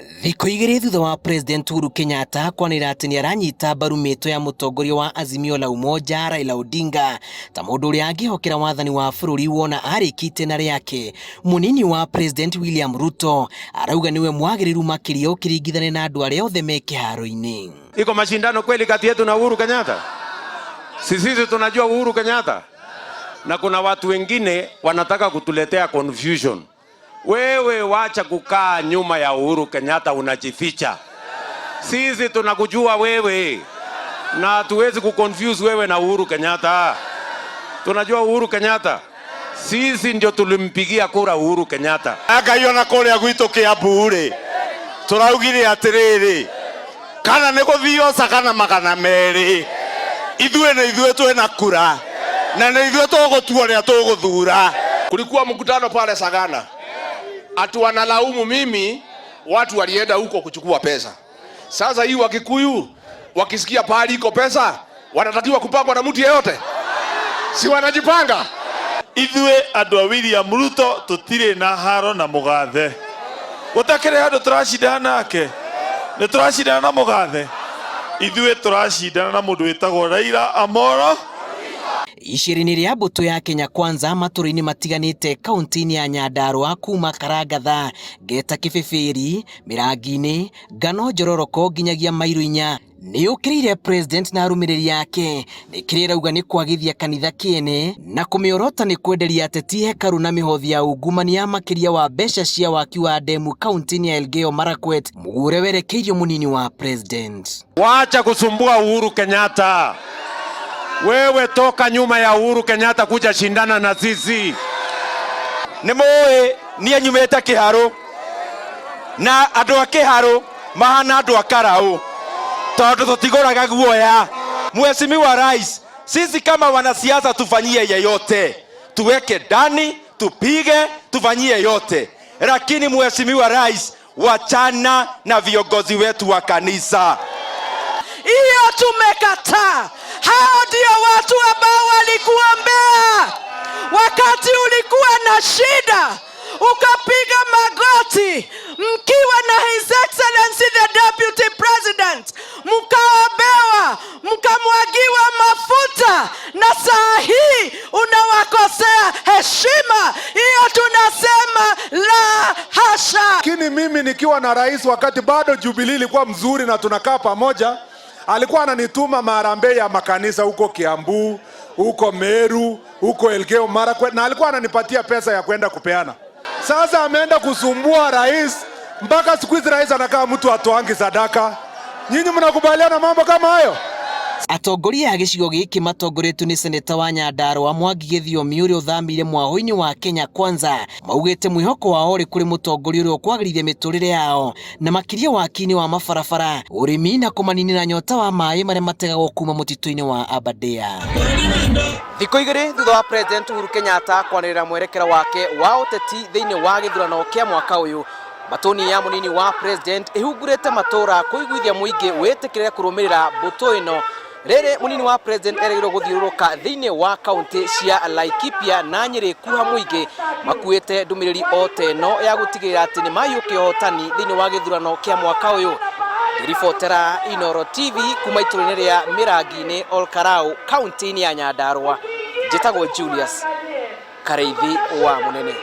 Thikũ igĩrĩ thutha wa President Uhuru Kenyatta kwanĩrĩra atĩ nĩaranyita mbaru mĩto ya mũtongoria wa Azimio la Umoja Raila Odinga ta mũndũ ũrĩa angĩhokera wathani wa bũrũri wona arĩkĩte na rĩake, mũnini wa President William Ruto arauga niwe mwagĩrĩru makĩria ũkĩringithania na andũ arĩa othe me kĩharo-inĩ. Iko mashindano kweli kati yetu na Uhuru Kenyatta? Sisi tunajua Uhuru Kenyatta, na kuna watu wengine wanataka kutuletea confusion. Wewe wacha kukaa nyuma ya Uhuru Kenyatta unajificha. Sisi tunakujua wewe, na hatuwezi kuconfuse wewe na Uhuru Kenyatta. Tunajua Uhuru Kenyatta. Sisi ndio tulimpigia kura Uhuru Kenyatta. Akaiona kule gwitũ Kiambu ri. Turaugire atiriri. Kana nĩ gũthio sakana magana merĩ. Ithuĩ twĩna kura. Na nĩ ithuĩ tũgũtua ũrĩa tũgũthura. Kulikuwa mkutano pale Sagana. Atu wanalaumu mimi, watu walienda huko kuchukua pesa. Sasa hii Wakikuyu wakisikia pahali iko pesa, wanatakiwa kupangwa na mtu yeyote? Si wanajipanga? Ithuĩ andũ a William Ruto tutire na haro na Mũgathe. Gũtakĩrĩ handũ tũracindana nake. Nĩ tũracindana na Mũgathe. Ithuĩ tũracindana na mũndũ wĩtagwo Raila Amolo. Icira-inĩ rĩa mbũtũ ya Kenya Kwanza matũra-inĩ matiganĩte kaunti-inĩ ya Nyandarua kuma Karangatha, Ngeta, Kĩbĩbĩri, Mĩrangi-inĩ, Ngano, Njororoko nginyagia Mairũ 4 nĩ ũkĩrĩire president na arũmĩrĩri yake nĩkĩrĩa rauga nĩ kwagithia kanitha kĩene na kũmĩorota nĩ kwenderia ateti hekaru na mĩhothi ya ungumania makĩria wa mbeca cia waki wa demu kaunti-inĩ ya Elgeyo Marakwet, mũgũre werekeirio mũnini wa president. Wacha kusumbua Uhuru Kenyatta. Wewe toka nyuma ya Uhuru Kenyatta kuja shindana na sisi. Nĩmũĩ niĩ nyumĩte kĩharo na andũ a kĩharo mahana andũ a Karaũ tondũ tũtigũraga guoya. Mheshimiwa Rais, sisi kama wanasiasa tufanyie yeyote, tuweke ndani, tupige, tufanyie yote, lakini Mheshimiwa Rais, wachana na viongozi wetu wa kanisa. Hiyo tumekataa. Hao ndio watu ambao walikuombea wakati ulikuwa na shida, ukapiga magoti mkiwa na His Excellency the Deputy President, mkaombewa, mkamwagiwa mafuta, na saa hii unawakosea heshima. Hiyo tunasema la hasha. Lakini mimi nikiwa na rais wakati bado Jubilee ilikuwa mzuri na tunakaa pamoja, alikuwa ananituma maharambee ya makanisa huko Kiambu, huko Meru, huko Elgeyo Marakwet, na alikuwa ananipatia pesa ya kwenda kupeana. Sasa ameenda kusumbua rais, mpaka siku hizi rais anakaa mtu atoangi sadaka. Nyinyi mnakubaliana mambo kama hayo? Atongoria a gĩcigo gĩkĩ matongoretio nĩ seneta wa Nyandarua Mwangi Gĩthiomi ũrĩa ũthamire mwahũ-inĩ wa Kenya Kwanza, maugĩte mwĩhoko wao ũrĩ kũrĩ mũtongoria ũrĩa ũkwagĩrithia mĩtũrĩre yao na makĩria waki-inĩ wa mabarabara, ũrĩmi na kũmaninĩra nyota wa maĩ marĩa mategagwo kuma mũtitũ-inĩ wa Aberdare. Thikũ igĩrĩ thutha wa President Uhuru Kenyatta kwanĩrĩra mwerekera wake wa ũteti thĩinĩ wa gĩthurano kĩa mwaka ũyũ, matoni ya mũnini wa president ihungurĩte matũra kũiguithia mũingĩ wĩtĩkĩrĩre kũrũmĩrĩra mbũtũ ĩno. Rĩrĩ mũnini wa president erĩgĩrwo gũthiũrũrũka thĩinĩ wa kaunti cia Laikipia na Nyĩrĩ kuha mũingĩ makuĩte ndũmĩrĩri o ta ĩno ya gũtigĩrĩra atĩ nĩ maiyũkia ũhotani thĩinĩ wa gĩthurano kĩa mwaka ũyũ. Ribotera Inooro TV kuma itũra-inĩ rĩa Mĩrangi-inĩ Olkarau kaunti-inĩ ya Nyandarua, njĩtagwo Julius Kareithi wa Mũnene.